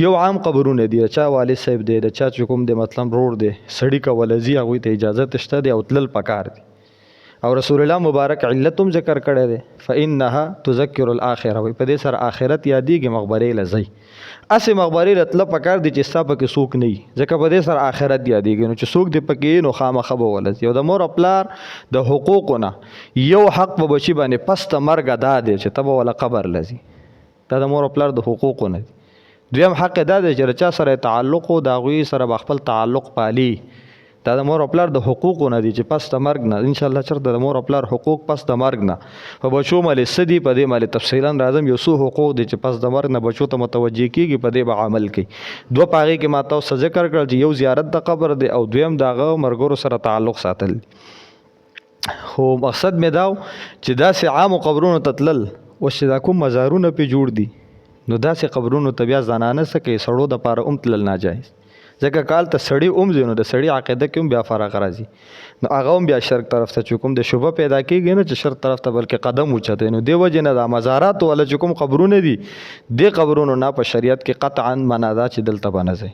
یو عام قبرونه دي، چا والد صاحب دی، د چا چې کوم دی مطلب رور دی، سړی کولی ځي هغوی ته اجازت شته دی او تلل پکار دی. او رسول الله مبارک علت هم ذکر کړی دی، فانها تذکر الاخره، وایي په دې سره آخرت یادېږي، مقبرې له ځئ. هسې مقبرې له تله پکار دی چې ستا پکې څوک نه وي، ځکه په دې سره آخرت یادېږي. نو چې څوک دې پکې نو خامخا به ولځي. او د مور او پلار د حقوقو نه یو حق په بچي باندې پس د مرګه دا دی چې ته به وله قبر لځي. دا د مور او پلار د حقوقو نه دی. دویم حق دا دی چې چا سره تعلق و د هغوی سره به خپل تعلق پالي. دا د مور او پلار د حقوقو نه دي چې پس د مرګ نه انشاءالله چېرته د مور او پلار حقوق پس د مرګ نه په بچو باندې څه دي، په دې باندې تفصیلا راځم. یو څو حقوق دي چې پس د مرګ نه بچو ته متوجه کېږي، په دې به عمل کوي. دوه په هغې کې ما تاسو ذکر کړل چې یو زیارت د قبر دی او دویم د هغه ملګرو سره تعلق ساتل دي. خو مقصد مې دا چې داسې عامو قبرونو ته تلل، اوس چې دا کوم مزارونه پې جوړ دي نو داسې قبرونو ته بیا زنانه څه کوي، سړو دپاره هم تلل ناجایز. ځکه کال ته سړي هم ځي نو د سړي عقیده کې هم بیا فرق راځي، نو هغه هم بیا شرک طرف ته چې کوم د شبه پیدا کېږي نه چې شرک طرف ته بلکې قدم اوچتوي. نو دې وجې نه دا مزارات والا چې کوم قبرونه دي دې قبرونو نه په شریعت کې قطعا منع ده چې دلته به نه ځئ.